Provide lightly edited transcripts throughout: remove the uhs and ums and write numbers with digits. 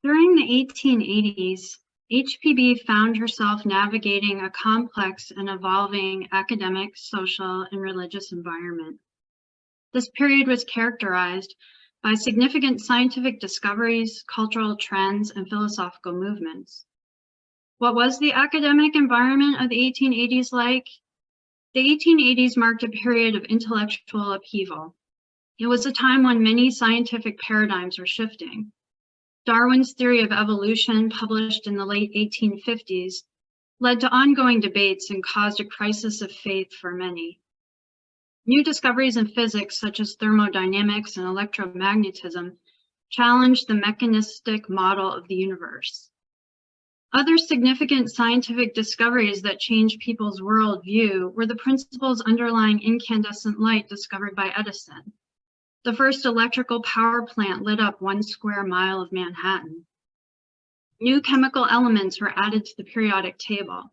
During the 1880s, HPB found herself navigating a complex and evolving academic, social, and religious environment. This period was characterized by significant scientific discoveries, cultural trends, and philosophical movements. What was the academic environment of the 1880s like? The 1880s marked a period of intellectual upheaval. It was a time when many scientific paradigms were shifting. Darwin's theory of evolution, published in the late 1850s, led to ongoing debates and caused a crisis of faith for many. New discoveries in physics, such as thermodynamics and electromagnetism, challenged the mechanistic model of the universe. Other significant scientific discoveries that changed people's worldview were the principles underlying incandescent light discovered by Edison. The first electrical power plant lit up 1 square mile of Manhattan. New chemical elements were added to the periodic table.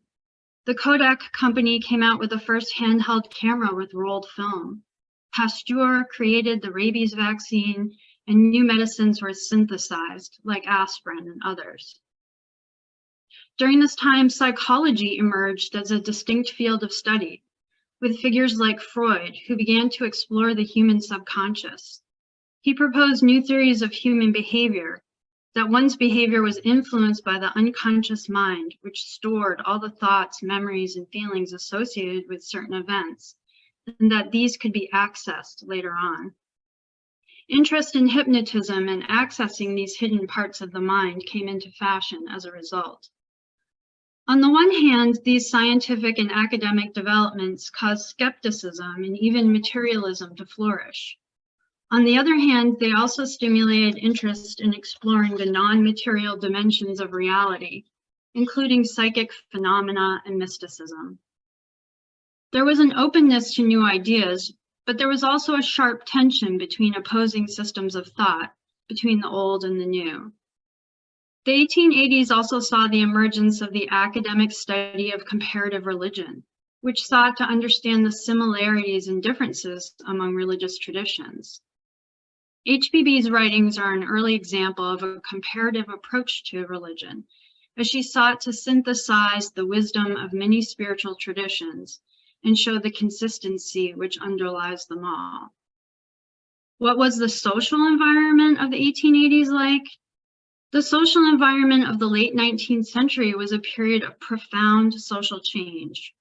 The Kodak company came out with the first handheld camera with rolled film. Pasteur created the rabies vaccine, and new medicines were synthesized, like aspirin and others. During this time, psychology emerged as a distinct field of study, with figures like Freud, who began to explore the human subconscious. He proposed new theories of human behavior, that one's behavior was influenced by the unconscious mind, which stored all the thoughts, memories, and feelings associated with certain events, and that these could be accessed later on. Interest in hypnotism and accessing these hidden parts of the mind came into fashion as a result. On the one hand, these scientific and academic developments caused skepticism and even materialism to flourish. On the other hand, they also stimulated interest in exploring the non-material dimensions of reality, including psychic phenomena and mysticism. There was an openness to new ideas, but there was also a sharp tension between opposing systems of thought, between the old and the new. The 1880s also saw the emergence of the academic study of comparative religion, which sought to understand the similarities and differences among religious traditions. HPB's writings are an early example of a comparative approach to religion, as she sought to synthesize the wisdom of many spiritual traditions and show the consistency which underlies them all. What was the social environment of the 1880s like? The social environment of the late 19th century was a period of profound social change.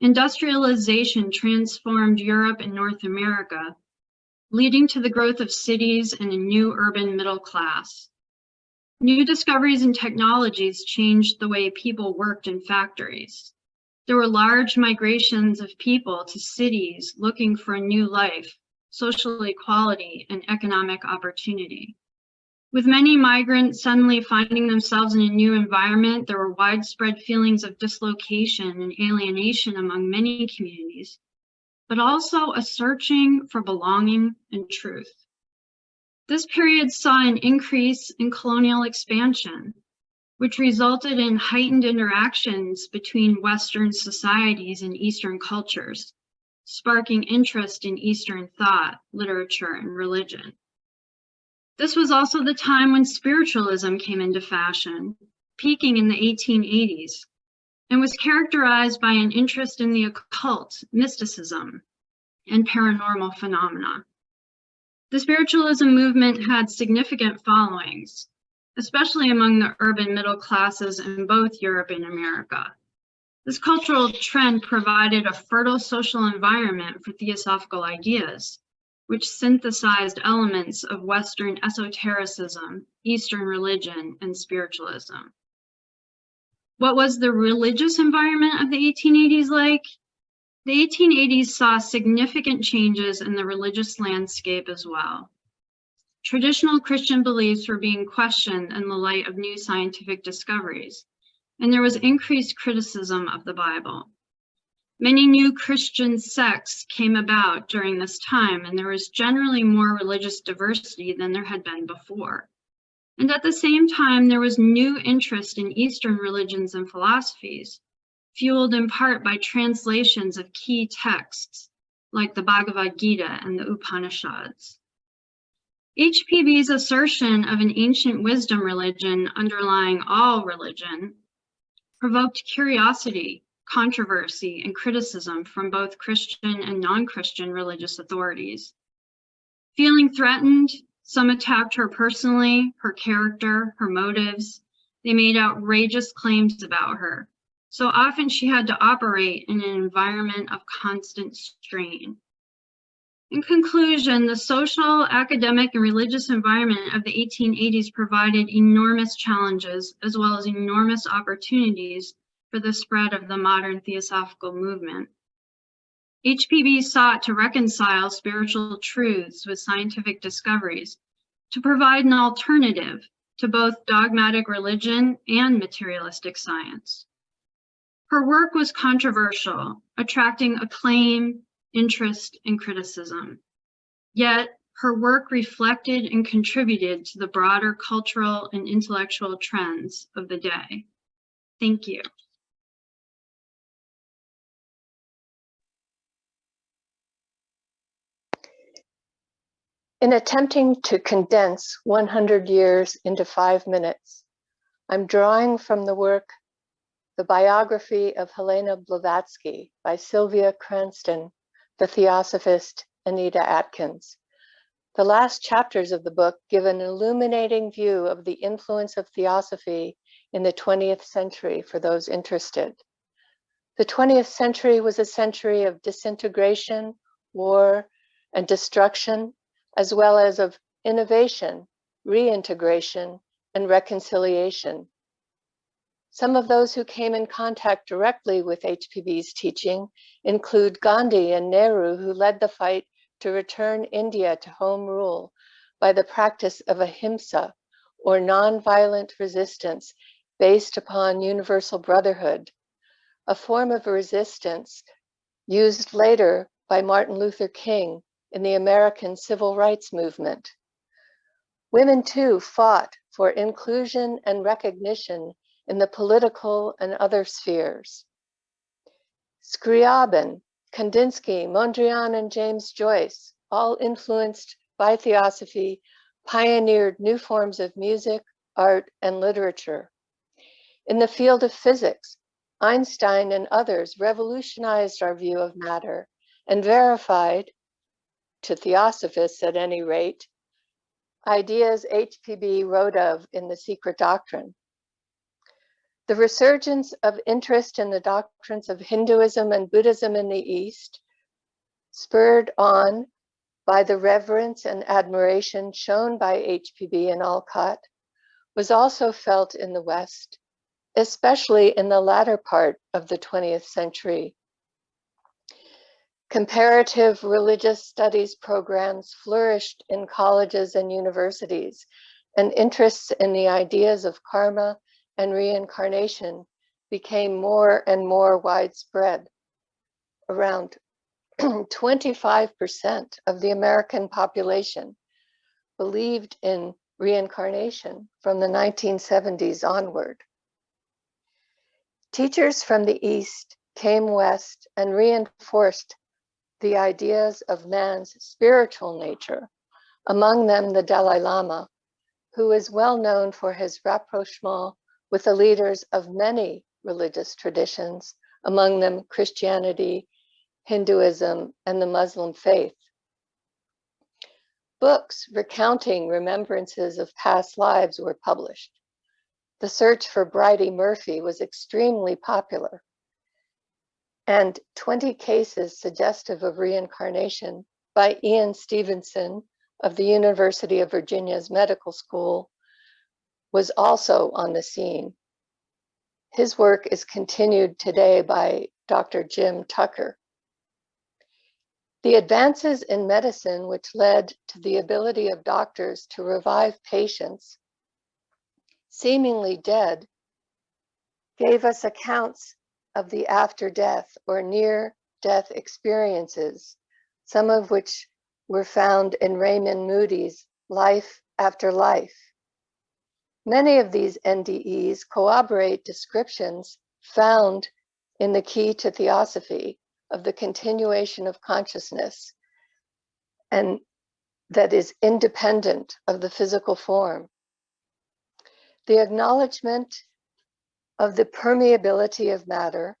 Industrialization transformed Europe and North America, leading to the growth of cities and a new urban middle class. New discoveries and technologies changed the way people worked in factories. There were large migrations of people to cities looking for a new life, social equality, and economic opportunity. With many migrants suddenly finding themselves in a new environment, there were widespread feelings of dislocation and alienation among many communities, but also a searching for belonging and truth. This period saw an increase in colonial expansion, which resulted in heightened interactions between Western societies and Eastern cultures, sparking interest in Eastern thought, literature, and religion. This was also the time when spiritualism came into fashion, peaking in the 1880s, and was characterized by an interest in the occult, mysticism, and paranormal phenomena. The spiritualism movement had significant followings, especially among the urban middle classes in both Europe and America. This cultural trend provided a fertile social environment for theosophical ideas, which synthesized elements of Western esotericism, Eastern religion, and spiritualism. What was the religious environment of the 1880s like? The 1880s saw significant changes in the religious landscape as well. Traditional Christian beliefs were being questioned in the light of new scientific discoveries, and there was increased criticism of the Bible. Many new Christian sects came about during this time, and there was generally more religious diversity than there had been before. And at the same time, there was new interest in Eastern religions and philosophies, fueled in part by translations of key texts like the Bhagavad Gita and the Upanishads. HPB's assertion of an ancient wisdom religion underlying all religion provoked curiosity, controversy, and criticism from both Christian and non-Christian religious authorities. Feeling threatened, some attacked her personally, her character, her motives. They made outrageous claims about her. So often she had to operate in an environment of constant strain. In conclusion, the social, academic, and religious environment of the 1880s provided enormous challenges as well as enormous opportunities for the spread of the modern Theosophical movement. HPB sought to reconcile spiritual truths with scientific discoveries, to provide an alternative to both dogmatic religion and materialistic science. Her work was controversial, attracting acclaim, interest, and criticism. Yet, her work reflected and contributed to the broader cultural and intellectual trends of the day. Thank you. In attempting to condense 100 years into 5 minutes, I'm drawing from the work The Biography of Helena Blavatsky by Sylvia Cranston, the Theosophist Anita Atkins. The last chapters of the book give an illuminating view of the influence of Theosophy in the 20th century for those interested. The 20th century was a century of disintegration, war, and destruction, as well as of innovation, reintegration, and reconciliation. Some of those who came in contact directly with HPB's teaching include Gandhi and Nehru, who led the fight to return India to home rule by the practice of ahimsa, or nonviolent resistance based upon universal brotherhood, a form of resistance used later by Martin Luther King in the American Civil Rights Movement. Women too fought for inclusion and recognition in the political and other spheres. Scriabin, Kandinsky, Mondrian, and James Joyce, all influenced by Theosophy, pioneered new forms of music, art, and literature. In the field of physics, Einstein and others revolutionized our view of matter and verified, to Theosophists at any rate, ideas HPB wrote of in The Secret Doctrine. The resurgence of interest in the doctrines of Hinduism and Buddhism in the East, spurred on by the reverence and admiration shown by HPB and Alcott, was also felt in the West, especially in the latter part of the 20th century. Comparative religious studies programs flourished in colleges and universities, and interests in the ideas of karma and reincarnation became more and more widespread. Around 25% of the American population believed in reincarnation from the 1970s onward. Teachers from the East came west and reinforced the ideas of man's spiritual nature, among them the Dalai Lama, who is well known for his rapprochement with the leaders of many religious traditions, among them Christianity, Hinduism, and the Muslim faith. Books recounting remembrances of past lives were published. The search for Bridie Murphy was extremely popular, and 20 cases suggestive of reincarnation by Ian Stevenson of the University of Virginia's Medical School was also on the scene. His work is continued today by Dr. Jim Tucker. The advances in medicine, which led to the ability of doctors to revive patients seemingly dead, gave us accounts of the after-death or near-death experiences, some of which were found in Raymond Moody's Life After Life. Many of these NDEs corroborate descriptions found in the Key to Theosophy of the continuation of consciousness. And that is independent of the physical form. The acknowledgement of the permeability of matter,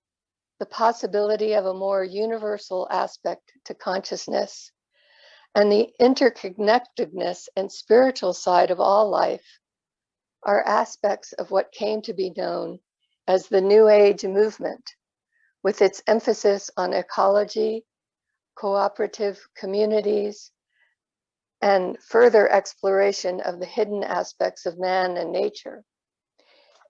the possibility of a more universal aspect to consciousness, and the interconnectedness and spiritual side of all life are aspects of what came to be known as the New Age movement, with its emphasis on ecology, cooperative communities, and further exploration of the hidden aspects of man and nature.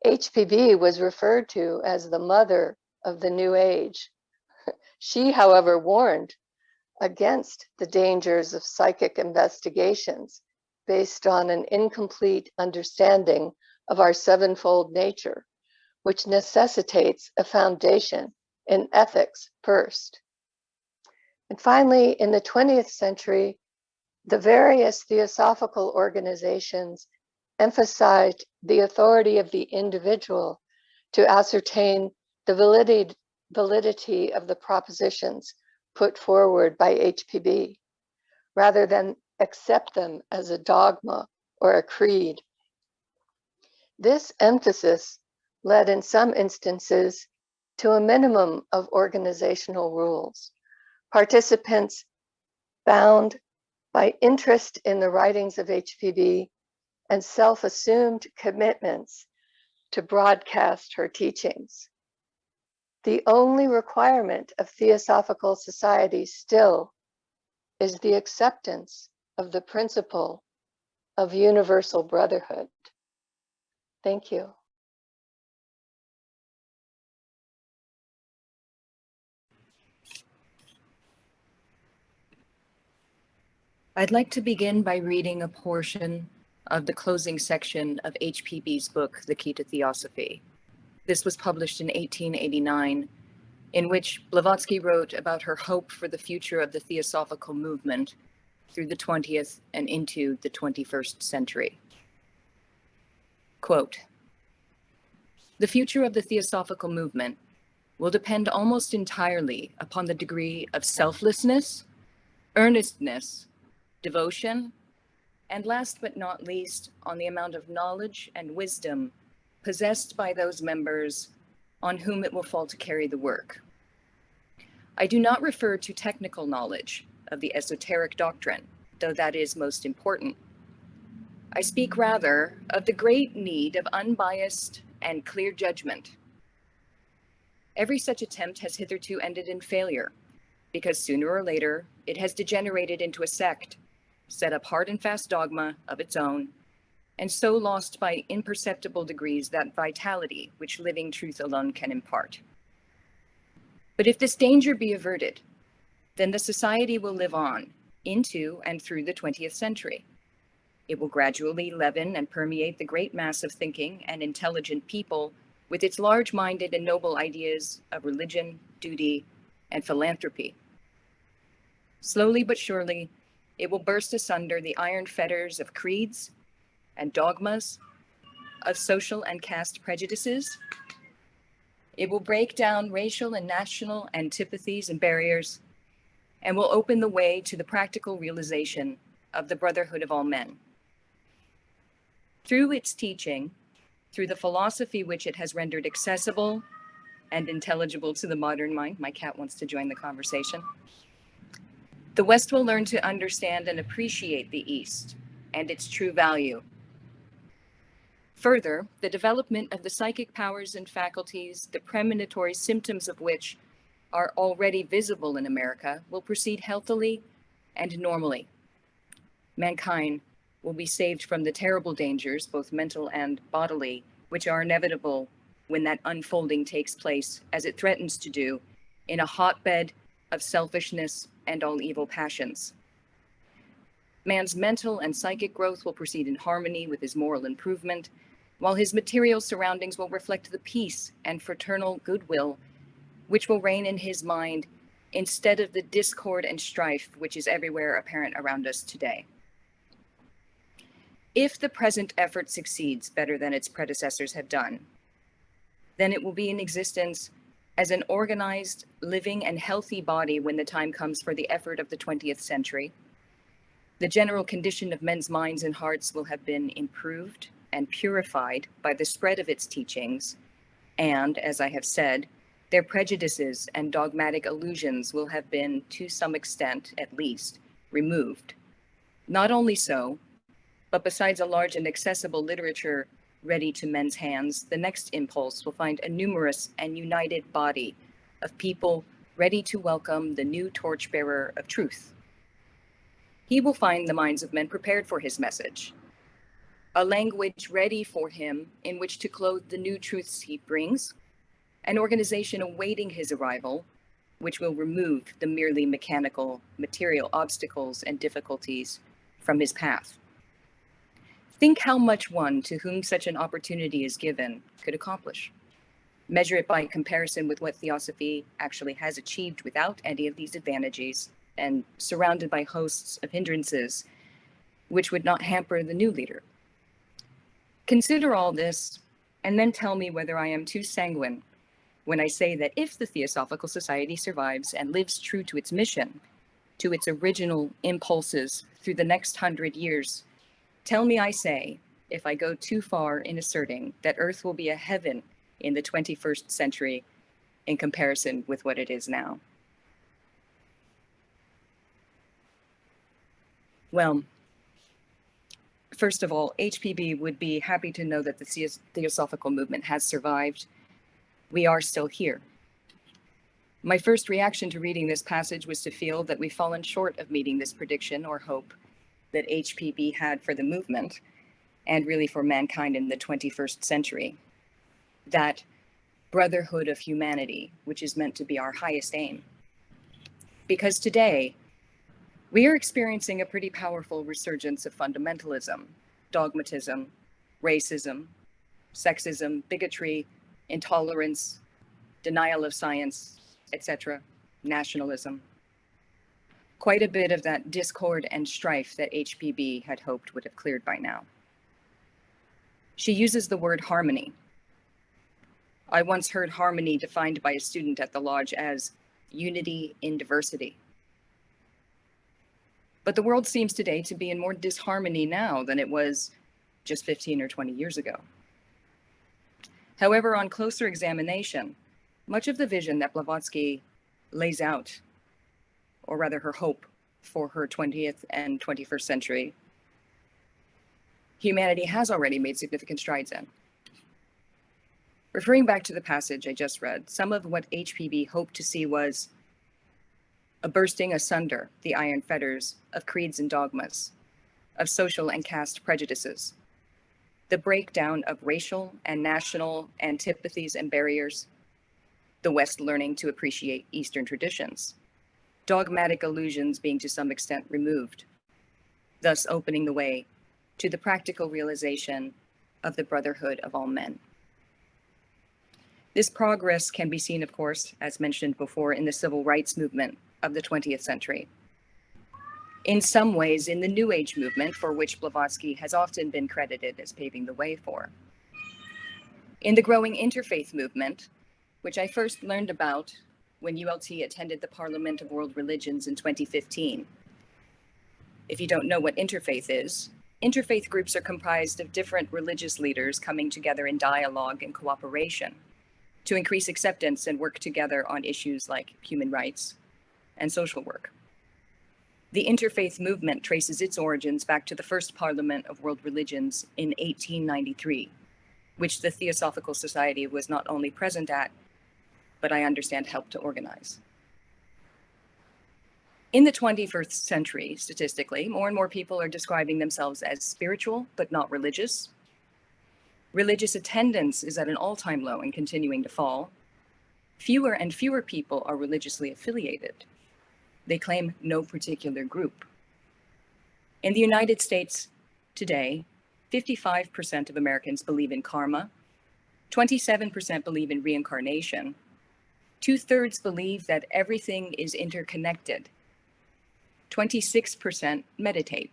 HPB was referred to as the mother of the New Age. She, however, warned against the dangers of psychic investigations based on an incomplete understanding of our sevenfold nature, which necessitates a foundation in ethics first. And finally, in the 20th century, the various theosophical organizations emphasized the authority of the individual to ascertain the validity of the propositions put forward by HPB, rather than accept them as a dogma or a creed. This emphasis led in some instances to a minimum of organizational rules. Participants bound by interest in the writings of HPB and self-assumed commitments to broadcast her teachings. The only requirement of theosophical societies still is the acceptance of the principle of universal brotherhood. Thank you. I'd like to begin by reading a portion of the closing section of HPB's book, The Key to Theosophy. This was published in 1889, in which Blavatsky wrote about her hope for the future of the Theosophical Movement through the 20th and into the 21st century. Quote, "The future of the Theosophical Movement will depend almost entirely upon the degree of selflessness, earnestness, devotion, and last but not least, on the amount of knowledge and wisdom possessed by those members on whom it will fall to carry the work. I do not refer to technical knowledge of the esoteric doctrine, though that is most important. I speak rather of the great need of unbiased and clear judgment. Every such attempt has hitherto ended in failure, because sooner or later it has degenerated into a sect, set up hard and fast dogma of its own, and so lost by imperceptible degrees that vitality which living truth alone can impart. But if this danger be averted, then the society will live on into and through the 20th century. It will gradually leaven and permeate the great mass of thinking and intelligent people with its large-minded and noble ideas of religion, duty, and philanthropy. Slowly but surely, it will burst asunder the iron fetters of creeds and dogmas, of social and caste prejudices. It will break down racial and national antipathies and barriers, and will open the way to the practical realization of the brotherhood of all men. Through its teaching, through the philosophy which it has rendered accessible and intelligible to the modern mind — my cat wants to join the conversation — the West will learn to understand and appreciate the East and its true value. Further, the development of the psychic powers and faculties, the premonitory symptoms of which are already visible in America, will proceed healthily and normally. Mankind will be saved from the terrible dangers, both mental and bodily, which are inevitable when that unfolding takes place, as it threatens to do, in a hotbed of selfishness and all evil passions. Man's mental and psychic growth will proceed in harmony with his moral improvement, while his material surroundings will reflect the peace and fraternal goodwill which will reign in his mind instead of the discord and strife which is everywhere apparent around us today. If the present effort succeeds better than its predecessors have done, then it will be in existence as an organized, living, and healthy body when the time comes for the effort of the 20th century. The general condition of men's minds and hearts will have been improved and purified by the spread of its teachings, and, as I have said, their prejudices and dogmatic illusions will have been, to some extent at least, removed. Not only so, but besides a large and accessible literature ready to men's hands, the next impulse will find a numerous and united body of people ready to welcome the new torchbearer of truth. He will find the minds of men prepared for his message, a language ready for him in which to clothe the new truths he brings, an organization awaiting his arrival, which will remove the merely mechanical, material obstacles and difficulties from his path. Think how much one to whom such an opportunity is given could accomplish. Measure it by comparison with what Theosophy actually has achieved without any of these advantages and surrounded by hosts of hindrances which would not hamper the new leader. Consider all this and then tell me whether I am too sanguine when I say that if the Theosophical Society survives and lives true to its mission, to its original impulses through the next 100 years, tell me, I say, if I go too far in asserting that Earth will be a heaven in the 21st century in comparison with what it is now. Well, first of all, HPB would be happy to know that the Theosophical Movement has survived. We are still here. My first reaction to reading this passage was to feel that we've fallen short of meeting this prediction or hope that HPB had for the movement and really for mankind in the 21st century. That brotherhood of humanity, which is meant to be our highest aim. Because today, we are experiencing a pretty powerful resurgence of fundamentalism, dogmatism, racism, sexism, bigotry, intolerance, denial of science, etc., nationalism. Quite a bit of that discord and strife that HPB had hoped would have cleared by now. She uses the word harmony. I once heard harmony defined by a student at the lodge as unity in diversity. But the world seems today to be in more disharmony now than it was just 15 or 20 years ago. However, on closer examination, much of the vision that Blavatsky lays out, or rather her hope for her 20th and 21st century, humanity has already made significant strides in. Referring back to the passage I just read, some of what HPB hoped to see was a bursting asunder the iron fetters of creeds and dogmas, of social and caste prejudices, the breakdown of racial and national antipathies and barriers, the West learning to appreciate Eastern traditions, dogmatic illusions being to some extent removed, thus opening the way to the practical realization of the brotherhood of all men. This progress can be seen, of course, as mentioned before, in the civil rights movement of the 20th century. In some ways, in the New Age movement, for which Blavatsky has often been credited as paving the way for. In the growing interfaith movement, which I first learned about when ULT attended the Parliament of World Religions in 2015. If you don't know what interfaith is, interfaith groups are comprised of different religious leaders coming together in dialogue and cooperation to increase acceptance and work together on issues like human rights and social work. The interfaith movement traces its origins back to the first Parliament of World Religions in 1893, which the Theosophical Society was not only present at, but I understand helped to organize. In the 21st century, statistically, more and more people are describing themselves as spiritual, but not religious. Religious attendance is at an all-time low and continuing to fall. Fewer and fewer people are religiously affiliated. They claim no particular group. In the United States today, 55% of Americans believe in karma, 27% believe in reincarnation, 2/3 believe that everything is interconnected, 26% meditate,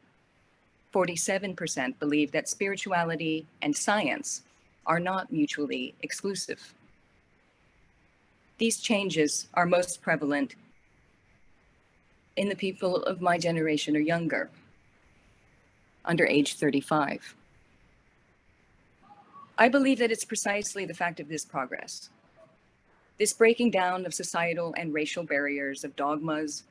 47% believe that spirituality and science are not mutually exclusive. These changes are most prevalent in the people of my generation or younger. under age 35. I believe that it's precisely the fact of this progress, this breaking down of societal and racial barriers, of dogmas,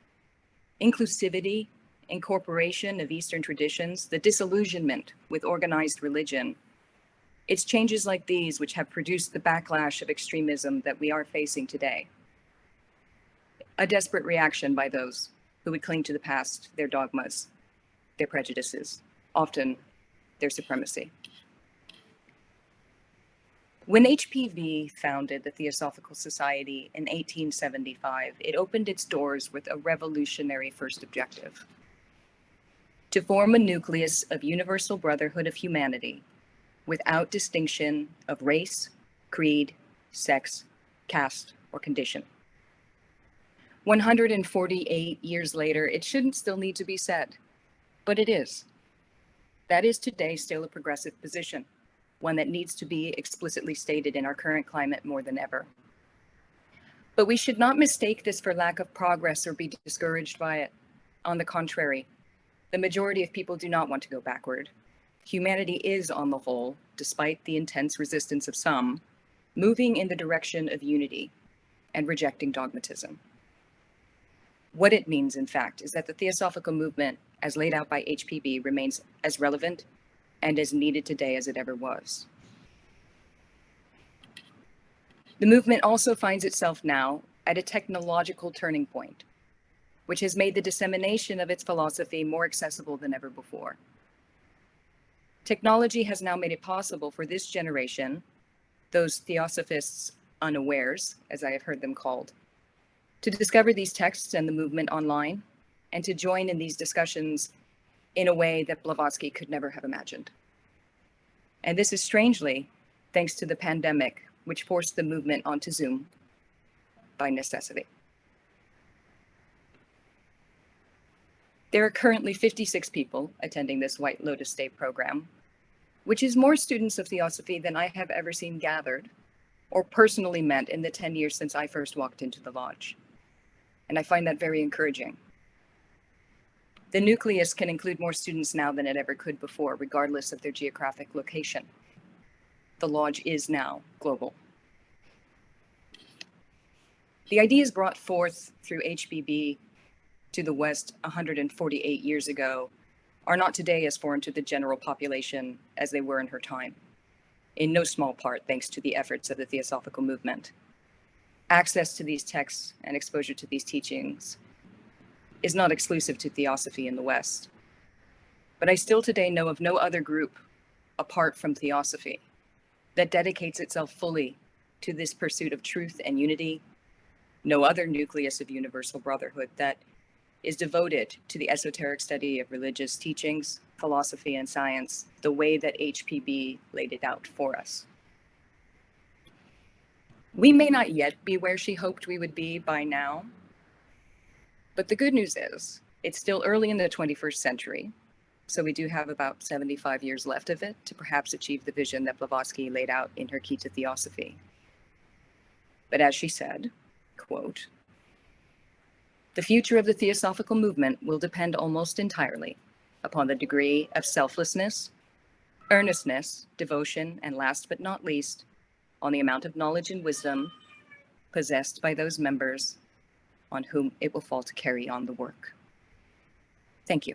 inclusivity, incorporation of Eastern traditions, the disillusionment with organized religion. It's changes like these which have produced the backlash of extremism that we are facing today. A desperate reaction by those who would cling to the past, their dogmas, their prejudices, often their supremacy. When HPV founded the Theosophical Society in 1875, it opened its doors with a revolutionary first objective: to form a nucleus of universal brotherhood of humanity without distinction of race, creed, sex, caste, or condition. 148 years later, it shouldn't still need to be said, but it is. That is today still a progressive position, one that needs to be explicitly stated in our current climate more than ever. But we should not mistake this for lack of progress or be discouraged by it. On the contrary, the majority of people do not want to go backward. Humanity is, on the whole, despite the intense resistance of some, moving in the direction of unity and rejecting dogmatism. What it means, in fact, is that the Theosophical Movement, as laid out by HPB, remains as relevant and as needed today as it ever was. The movement also finds itself now at a technological turning point, which has made the dissemination of its philosophy more accessible than ever before. Technology has now made it possible for this generation, those theosophists unawares, as I have heard them called, to discover these texts and the movement online, and to join in these discussions in a way that Blavatsky could never have imagined. And this is strangely thanks to the pandemic, which forced the movement onto Zoom by necessity. There are currently 56 people attending this White Lotus Day program, which is more students of Theosophy than I have ever seen gathered or personally met in the 10 years since I first walked into the lodge. And I find that very encouraging. The nucleus can include more students now than it ever could before, regardless of their geographic location. The lodge is now global. The ideas brought forth through HBB to the West 148 years ago are not today as foreign to the general population as they were in her time, in no small part thanks to the efforts of the Theosophical Movement. Access to these texts and exposure to these teachings is not exclusive to Theosophy in the West. But I still today know of no other group, apart from Theosophy, that dedicates itself fully to this pursuit of truth and unity, no other nucleus of universal brotherhood that is devoted to the esoteric study of religious teachings, philosophy, and science, the way that HPB laid it out for us. We may not yet be where she hoped we would be by now, but the good news is it's still early in the 21st century, so we do have about 75 years left of it to perhaps achieve the vision that Blavatsky laid out in her Key to Theosophy. But as she said, quote, "The future of the Theosophical Movement will depend almost entirely upon the degree of selflessness, earnestness, devotion, and last but not least, on the amount of knowledge and wisdom possessed by those members on whom it will fall to carry on the work." Thank you.